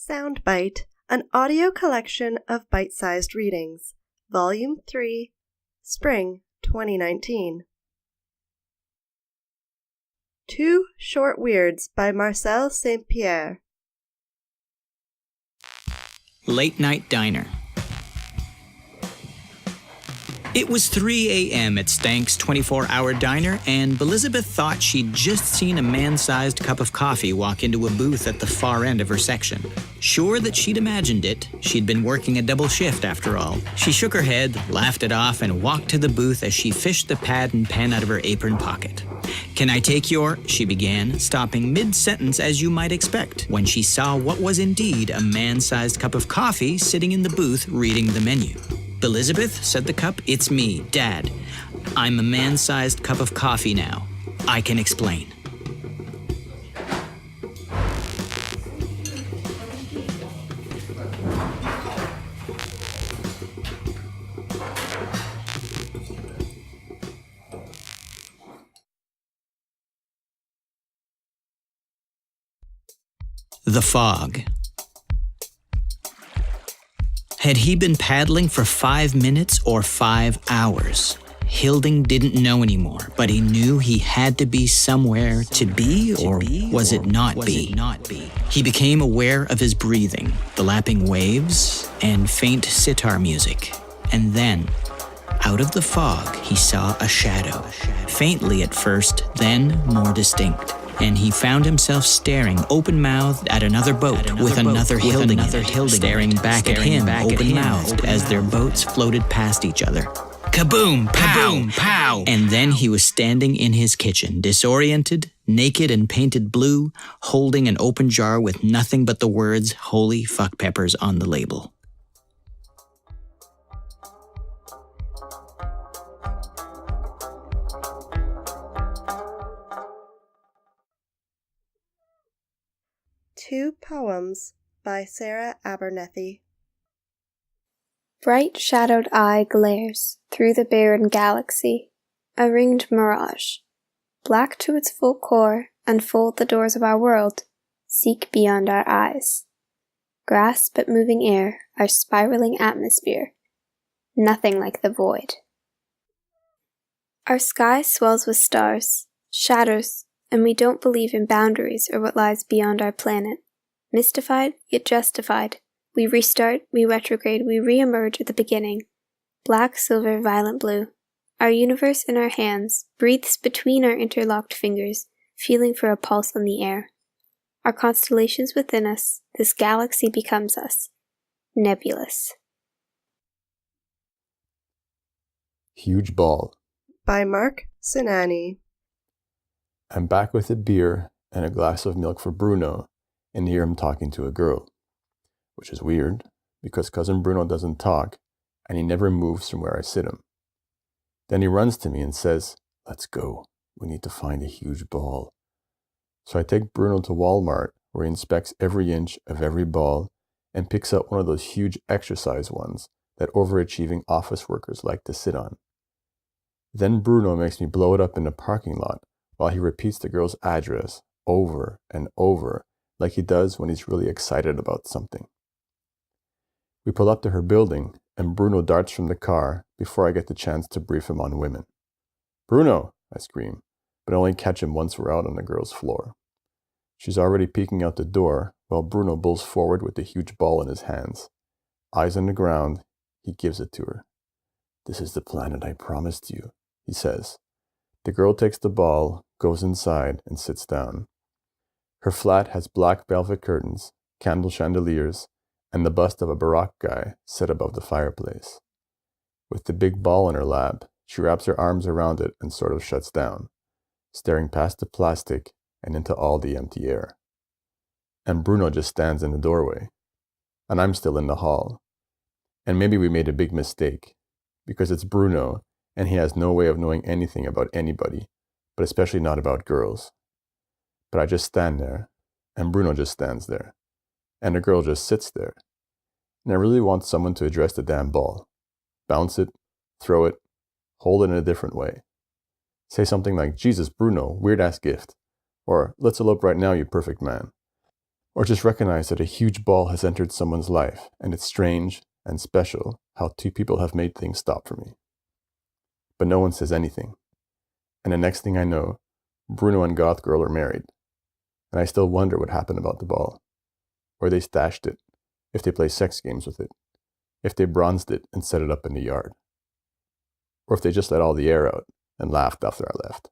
Soundbite, an audio collection of bite-sized readings, Volume 3, Spring 2019. Two Short Weirds by Marcel St. Pierre. Late Night Diner. It was 3 a.m. at Stank's 24-hour diner, and Elizabeth thought she'd just seen a man-sized cup of coffee walk into a booth at the far end of her section. Sure that she'd imagined it, she'd been working a double shift after all. She shook her head, laughed it off, and walked to the booth as she fished the pad and pen out of her apron pocket. "Can I take your," she began, stopping mid-sentence as you might expect, when she saw what was indeed a man-sized cup of coffee sitting in the booth reading the menu. "Elizabeth," said the cup, "it's me, Dad. I'm a man-sized cup of coffee now. I can explain." The fog. Had he been paddling for 5 minutes or 5 hours? Hilding didn't know anymore, but he knew he had to be somewhere to be, or was it not be? He became aware of his breathing, the lapping waves, and faint sitar music. And then, out of the fog, he saw a shadow, faintly at first, then more distinct. And he found himself staring open-mouthed at another boat with another Hilding staring back at him open-mouthed as their boats floated past each other. Kaboom! Pow! Pow! And then he was standing in his kitchen, disoriented, naked and painted blue, holding an open jar with nothing but the words "Holy fuck peppers" on the label. Two Poems by Sarah Abernethy. Bright shadowed eye glares through the barren galaxy, a ringed mirage. Black to its full core, unfold the doors of our world, seek beyond our eyes. Grasp at moving air, our spiraling atmosphere. Nothing like the void. Our sky swells with stars, shadows, and we don't believe in boundaries or what lies beyond our planet. Mystified, yet justified. We restart, we retrograde, we re-emerge at the beginning. Black, silver, violet, blue. Our universe in our hands, breathes between our interlocked fingers, feeling for a pulse on the air. Our constellations within us, this galaxy becomes us. Nebulous. Huge Ball By Marc, Cinanni. I'm back with a beer and a glass of milk for Bruno, and hear him talking to a girl. Which is weird, because Cousin Bruno doesn't talk, and he never moves from where I sit him. Then he runs to me and says, "Let's go. We need to find a huge ball." So I take Bruno to Walmart, where he inspects every inch of every ball and picks out one of those huge exercise ones that overachieving office workers like to sit on. Then Bruno makes me blow it up in the parking lot, while he repeats the girl's address over and over, like he does when he's really excited about something. We pull up to her building, and Bruno darts from the car before I get the chance to brief him on women. "Bruno!" I scream, but I only catch him once we're out on the girl's floor. She's already peeking out the door, while Bruno bulls forward with the huge ball in his hands. Eyes on the ground, he gives it to her. "This is the planet I promised you," he says. The girl takes the ball, goes inside, and sits down. Her flat has black velvet curtains, candle chandeliers, and the bust of a Baroque guy set above the fireplace. With the big ball in her lap, she wraps her arms around it and sort of shuts down, staring past the plastic and into all the empty air. And Bruno just stands in the doorway. And I'm still in the hall. And maybe we made a big mistake, because it's Bruno, and he has no way of knowing anything about anybody, but especially not about girls. But I just stand there, and Bruno just stands there, and the girl just sits there. And I really want someone to address the damn ball. Bounce it, throw it, hold it in a different way. Say something like, "Jesus, Bruno, weird-ass gift," or "Let's elope right now, you perfect man." or just recognize that a huge ball has entered someone's life, and it's strange and special how two people have made things stop for me. But no one says anything. And the next thing I know, Bruno and Goth Girl are married. And I still wonder what happened about the ball. Where they stashed it, if they play sex games with it, if they bronzed it and set it up in the yard. Or if they just let all the air out and laughed after I left.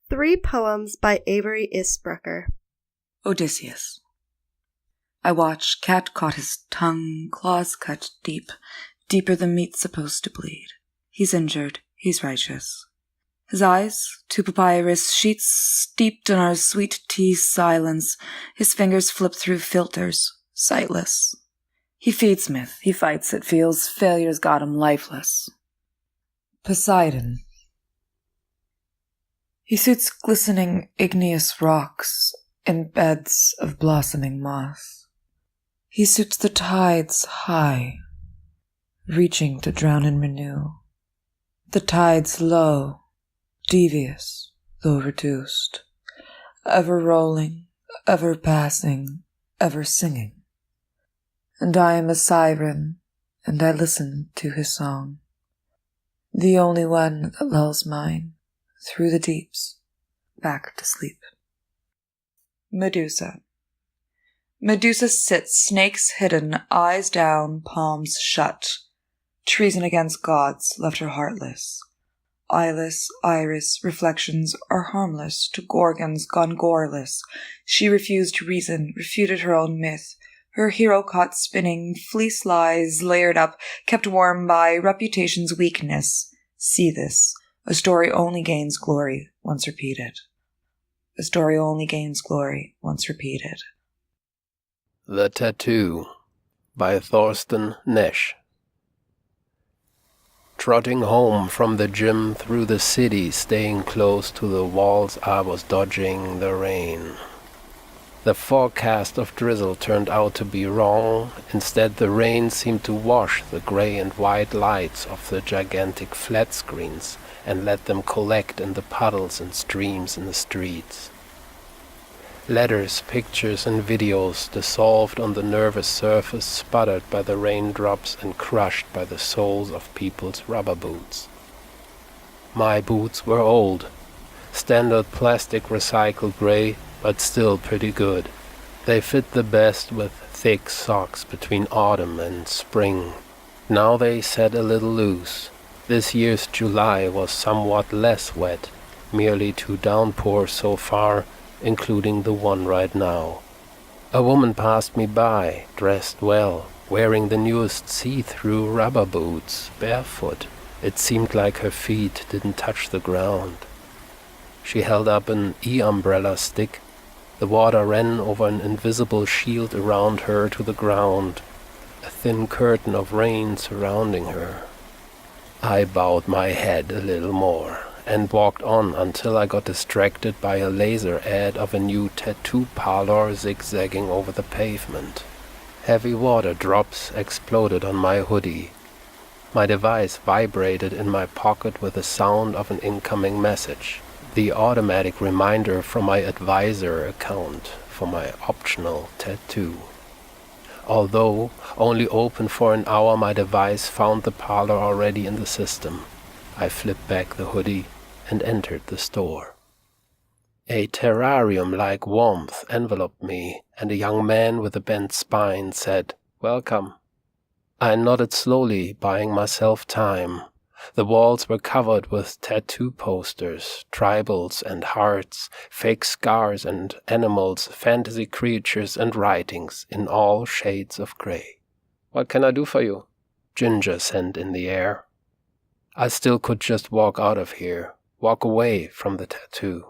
3 poems by Avery Isbrucker. Odyesseus. I watch, cat caught his tongue, claws cut deep, deeper than meat's supposed to bleed. He's injured, he's righteous. His eyes, 2 papyrus sheets steeped in our sweet tea silence, his fingers flip through filters, sightless. He feeds myth, he fights it, feels failure's got him lifeless. Posiedon. He suits glistening igneous rocks in beds of blossoming moss. He suits the tides high, reaching to drown and renew. The tides low, devious, though reduced, ever rolling, ever passing, ever singing. And I am a siren, and I listen to his song, the only one that lulls mine through the deeps, back to sleep. Medusa. Medusa sits, snakes hidden, eyes down, palms shut. Treason against gods left her heartless. Eyeless, iris, reflections are harmless to gorgons gone goreless. She refused reason, refuted her own myth. Her hero caught spinning, fleece lies layered up, kept warm by reputation's weakness. See this. A story only gains glory once repeated. A story only gains glory once repeated. The Tattoo by Thorsten Nesch. Trotting home from the gym through the city, staying close to the walls, I was dodging the rain. The forecast of drizzle turned out to be wrong. Instead, the rain seemed to wash the gray and white lights of the gigantic flat screens and let them collect in the puddles and streams in the streets. Letters, pictures, and videos dissolved on the nervous surface, sputtered by the raindrops and crushed by the soles of people's rubber boots. My boots were old, standard plastic recycled gray, but still pretty good. They fit the best with thick socks between autumn and spring. Now they set a little loose. This year's July was somewhat less wet, merely 2 downpours so far, including the one right now. A woman passed me by, dressed well, wearing the newest see-through rubber boots, barefoot. It seemed like her feet didn't touch the ground. She held up an e-umbrella stick. The water ran over an invisible shield around her to the ground, a thin curtain of rain surrounding her. I bowed my head a little more and walked on until I got distracted by a laser ad of a new tattoo parlor zigzagging over the pavement. Heavy water drops exploded on my hoodie. My device vibrated in my pocket with the sound of an incoming message. The automatic reminder from my advisor account for my optional tattoo. Although only open for an hour, my device found the parlor already in the system. I flipped back the hoodie and entered the store. A terrarium-like warmth enveloped me, and a young man with a bent spine said, "Welcome." I nodded slowly, buying myself time. The walls were covered with tattoo posters, tribals and hearts, fake scars and animals, fantasy creatures and writings in all shades of gray. "What can I do for you?" Ginger scent in the air. I still could just walk out of here, walk away from the tattoo.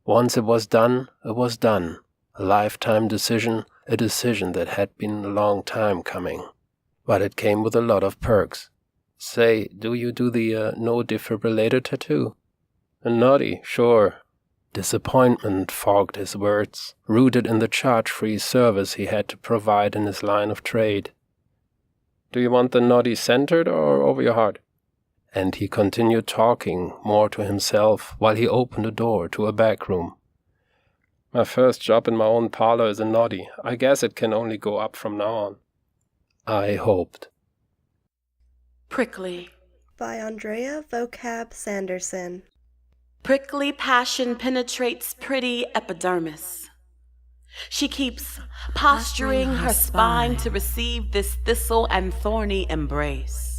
Once it was done, it was done. A lifetime decision, a decision that had been a long time coming. But it came with a lot of perks. Say, do you do the no defibrillator tattoo? Naughty, sure. Disappointment fogged his words, rooted in the charge-free service he had to provide in his line of trade. Do you want the naughty centered or over your heart? And he continued talking more to himself while he opened a door to a back room. My first job in my own parlor is a noddy. I guess it can only go up from now on. I hoped. Prickly. By Andrea Vocab Sanderson. Prickly passion penetrates pretty epidermis. She keeps posturing her spine to receive this thistle and thorny embrace.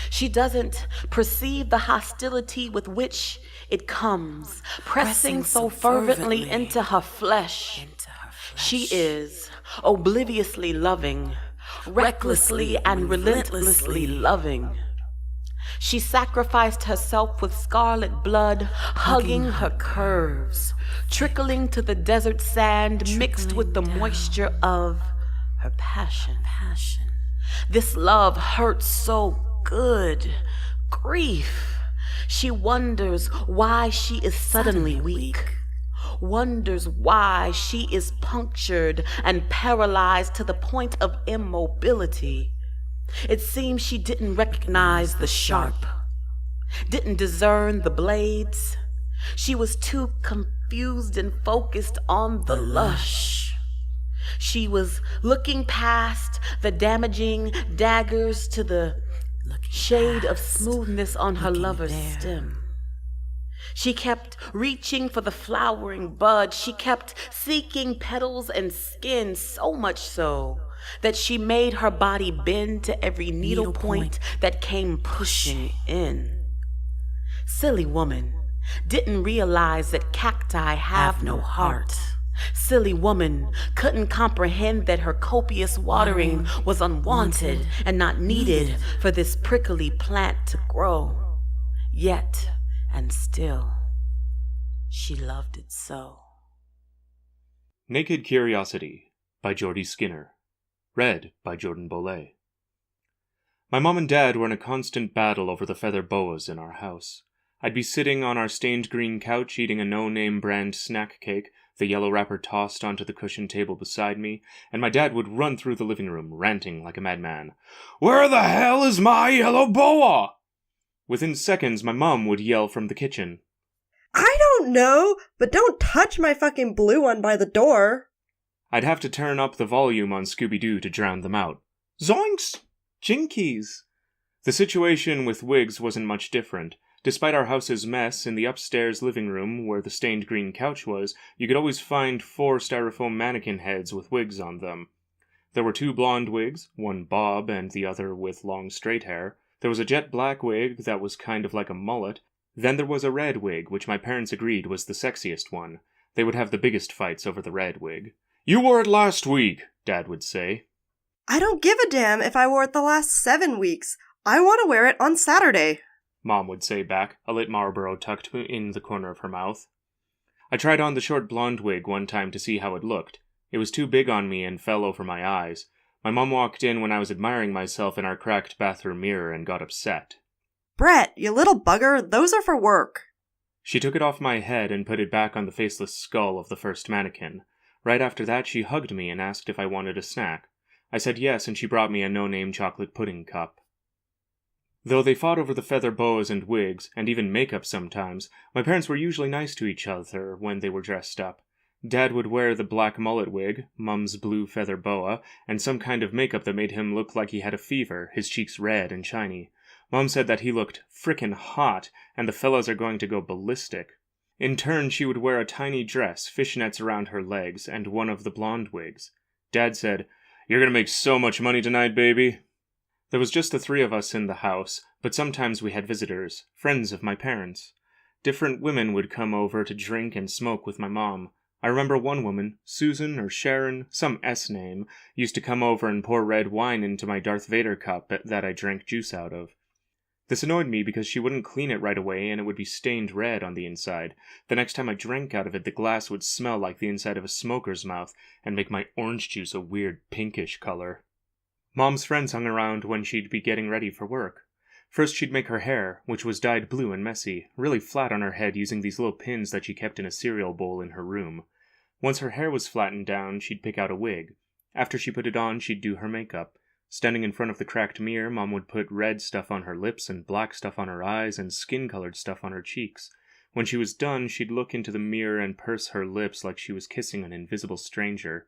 She doesn't perceive the hostility with which it comes, pressing so fervently into her flesh. She is obliviously loving, recklessly and relentlessly loving. She sacrificed herself with scarlet blood, hugging her curves, trickling to the desert sand mixed with the moisture of her passion. This love hurts so good. Grief. She wonders why she is suddenly weak. Wonders why she is punctured and paralyzed to the point of immobility. It seems she didn't recognize the sharp, didn't discern the blades. She was too confused and focused on the lush. She was looking past the damaging daggers to the shade of smoothness on her lover's stem. She kept reaching for the flowering bud. She kept seeking petals and skin, so much so that she made her body bend to every needle point that came pushing in. Silly woman, didn't realize that cacti have no heart. Silly woman couldn't comprehend that her copious watering was unwanted and not needed for this prickly plant to grow. Yet, and still, she loved it so. Naked Curiosity by Jordie Skinner. Read by Jordan Bolay. My mom and dad were in a constant battle over the feather boas in our house. I'd be sitting on our stained green couch eating a no-name brand snack cake, the yellow wrapper tossed onto the cushioned table beside me, and my dad would run through the living room, ranting like a madman. "Where the hell is my yellow boa?" Within seconds, my mom would yell from the kitchen. I don't know, but don't touch my fucking blue one by the door. I'd have to turn up the volume on Scooby-Doo to drown them out. Zoinks! Jinkies! The situation with wigs wasn't much different. Despite our house's mess, in the upstairs living room where the stained green couch was, you could always find 4 styrofoam mannequin heads with wigs on them. There were 2 blonde wigs, one bob and the other with long straight hair. There was a jet black wig that was kind of like a mullet. Then there was a red wig, which my parents agreed was the sexiest one. They would have the biggest fights over the red wig. "You wore it last week," Dad would say. I don't give a damn if I wore it the last 7 weeks. I want to wear it on Saturday, Mom would say back, a lit Marlboro tucked in the corner of her mouth. I tried on the short blonde wig one time to see how it looked. It was too big on me and fell over my eyes. My mom walked in when I was admiring myself in our cracked bathroom mirror and got upset. Brett, you little bugger, those are for work. She took it off my head and put it back on the faceless skull of the first mannequin. Right after that, she hugged me and asked if I wanted a snack. I said yes, and she brought me a no-name chocolate pudding cup. Though they fought over the feather boas and wigs, and even makeup sometimes, my parents were usually nice to each other when they were dressed up. Dad would wear the black mullet wig, Mum's blue feather boa, and some kind of makeup that made him look like he had a fever, his cheeks red and shiny. Mom said that he looked frickin' hot, and the fellas are going to go ballistic. In turn, she would wear a tiny dress, fishnets around her legs, and one of the blonde wigs. Dad said, "You're gonna make so much money tonight, baby." There was just the 3 of us in the house, but sometimes we had visitors, friends of my parents. Different women would come over to drink and smoke with my mom. I remember one woman, Susan or Sharon, some S name, used to come over and pour red wine into my Darth Vader cup that I drank juice out of. This annoyed me because she wouldn't clean it right away and it would be stained red on the inside. The next time I drank out of it, the glass would smell like the inside of a smoker's mouth and make my orange juice a weird pinkish color. Mom's friends hung around when she'd be getting ready for work. First she'd make her hair, which was dyed blue and messy, really flat on her head using these little pins that she kept in a cereal bowl in her room. Once her hair was flattened down, she'd pick out a wig. After she put it on, she'd do her makeup. Standing in front of the cracked mirror, Mom would put red stuff on her lips and black stuff on her eyes and skin-colored stuff on her cheeks. When she was done, she'd look into the mirror and purse her lips like she was kissing an invisible stranger.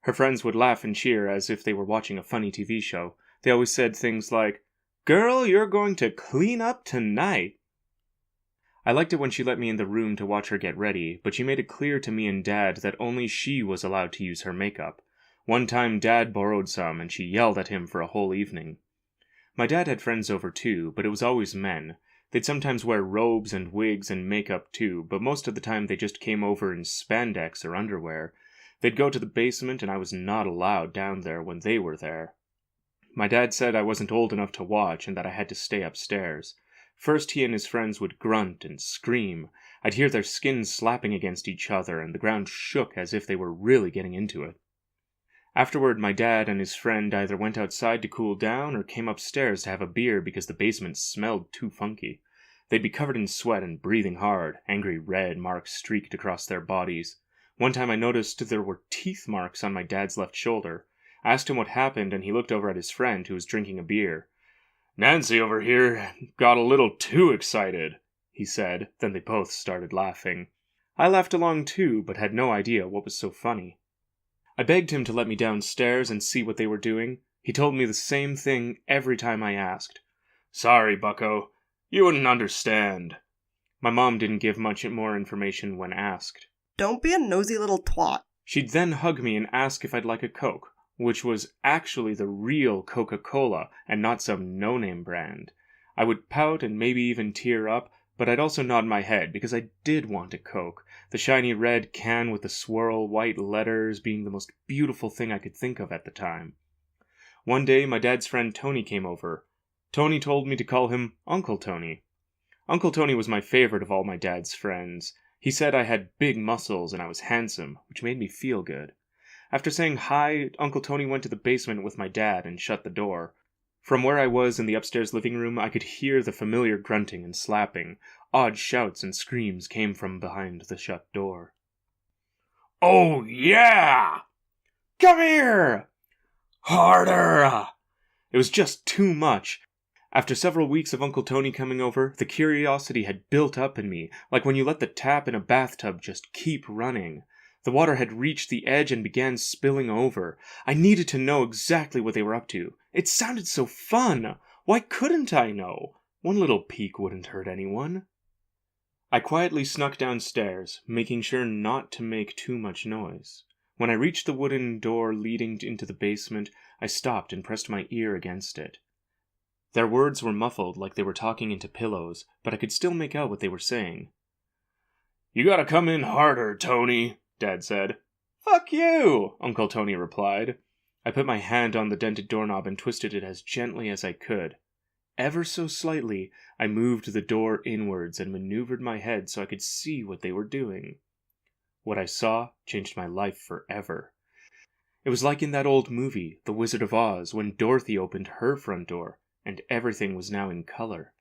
Her friends would laugh and cheer as if they were watching a funny TV show. They always said things like, "Girl, you're going to clean up tonight." I liked it when she let me in the room to watch her get ready, but she made it clear to me and Dad that only she was allowed to use her makeup. One time Dad borrowed some, and she yelled at him for a whole evening. My dad had friends over too, but it was always men. They'd sometimes wear robes and wigs and makeup too, but most of the time they just came over in spandex or underwear. They'd go to the basement, and I was not allowed down there when they were there. My dad said I wasn't old enough to watch and that I had to stay upstairs. First he and his friends would grunt and scream. I'd hear their skins slapping against each other, and the ground shook as if they were really getting into it. Afterward, my dad and his friend either went outside to cool down or came upstairs to have a beer because the basement smelled too funky. They'd be covered in sweat and breathing hard. Angry red marks streaked across their bodies. One time I noticed there were teeth marks on my dad's left shoulder. I asked him what happened, and he looked over at his friend who was drinking a beer. "Nancy over here got a little too excited," he said. Then they both started laughing. I laughed along too, but had no idea what was so funny. I begged him to let me downstairs and see what they were doing. He told me the same thing every time I asked. "Sorry, bucko. You wouldn't understand." My mom didn't give much more information when asked. Don't be a nosy little twat. She'd then hug me and ask if I'd like a Coke, which was actually the real Coca-Cola and not some no-name brand. I would pout and maybe even tear up, but I'd also nod my head because I did want a Coke, the shiny red can with the swirl white letters being the most beautiful thing I could think of at the time. One day my dad's friend Tony came over. Tony told me to call him Uncle Tony. Uncle Tony was my favorite of all my dad's friends. He said I had big muscles and I was handsome, which made me feel good. After saying hi, Uncle Tony went to the basement with my dad and shut the door. From where I was in the upstairs living room, I could hear the familiar grunting and slapping. Odd shouts and screams came from behind the shut door. "Oh, yeah! Come here! Harder!" It was just too much. After several weeks of Uncle Tony coming over, the curiosity had built up in me, like when you let the tap in a bathtub just keep running. The water had reached the edge and began spilling over. I needed to know exactly what they were up to. It sounded so fun! Why couldn't I know? One little peek wouldn't hurt anyone. I quietly snuck downstairs, making sure not to make too much noise. When I reached the wooden door leading into the basement, I stopped and pressed my ear against it. Their words were muffled like they were talking into pillows, but I could still make out what they were saying. "You gotta come in harder, Tony," Dad said. "Fuck you," Uncle Tony replied. I put my hand on the dented doorknob and twisted it as gently as I could. Ever so slightly, I moved the door inwards and maneuvered my head so I could see what they were doing. What I saw changed my life forever. It was like in that old movie, The Wizard of Oz, when Dorothy opened her front door, and everything was now in color.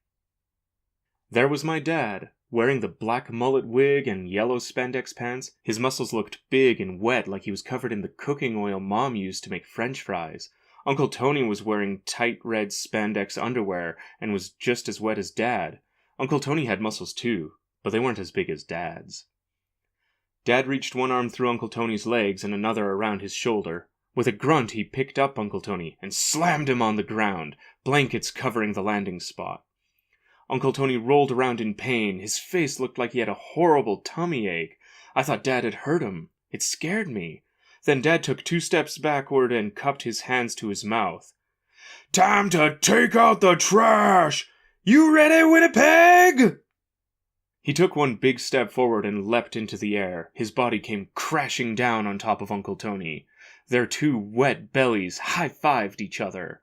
There was my dad, wearing the black mullet wig and yellow spandex pants. His muscles looked big and wet like he was covered in the cooking oil Mom used to make French fries. Uncle Tony was wearing tight red spandex underwear and was just as wet as Dad. Uncle Tony had muscles too, but they weren't as big as Dad's. Dad reached one arm through Uncle Tony's legs and another around his shoulder. With a grunt, he picked up Uncle Tony and slammed him on the ground, blankets covering the landing spot. Uncle Tony rolled around in pain. His face looked like he had a horrible tummy ache. I thought Dad had hurt him. It scared me. Then Dad took 2 steps backward and cupped his hands to his mouth. "Time to take out the trash! You ready, Winnipeg?" He took one big step forward and leapt into the air. His body came crashing down on top of Uncle Tony. Their 2 wet bellies high-fived each other.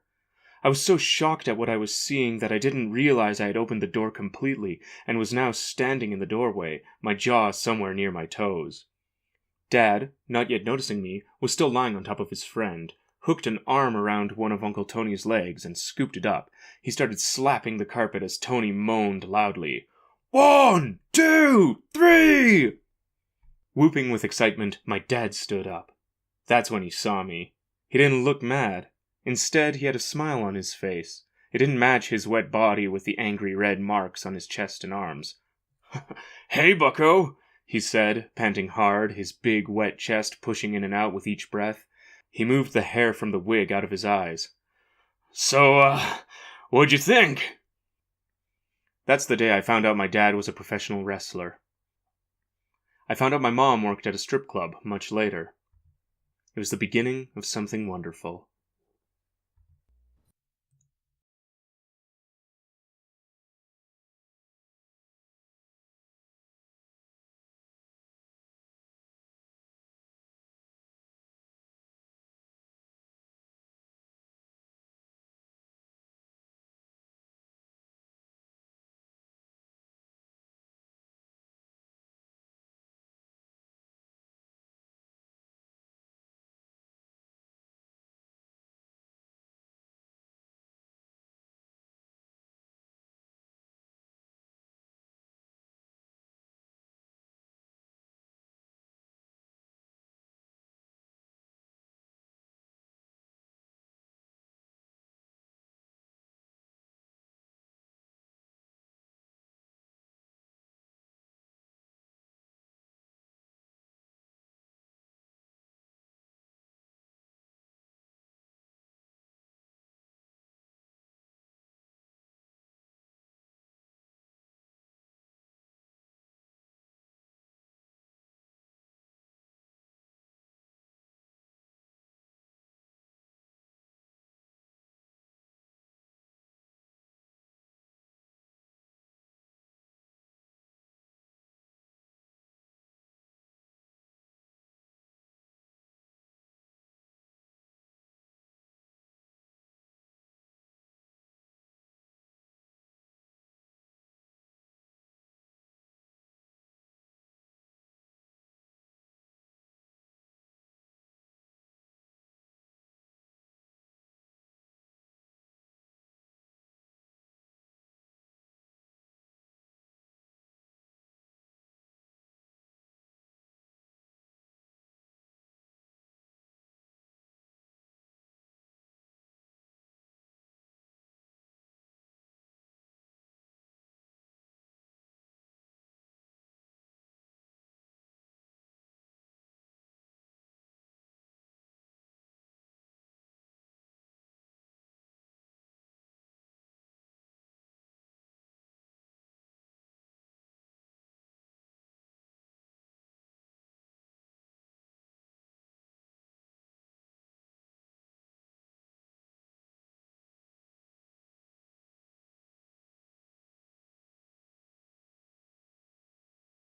I was so shocked at what I was seeing that I didn't realize I had opened the door completely and was now standing in the doorway, my jaw somewhere near my toes. Dad, not yet noticing me, was still lying on top of his friend, hooked an arm around one of Uncle Tony's legs and scooped it up. He started slapping the carpet as Tony moaned loudly. 1, 2, 3! Whooping with excitement, my dad stood up. That's when he saw me. He didn't look mad. Instead, he had a smile on his face. It didn't match his wet body with the angry red marks on his chest and arms. Hey, bucko, he said, panting hard, his big, wet chest pushing in and out with each breath. He moved the hair from the wig out of his eyes. So, what'd you think? That's the day I found out my dad was a professional wrestler. I found out my mom worked at a strip club much later. It was the beginning of something wonderful.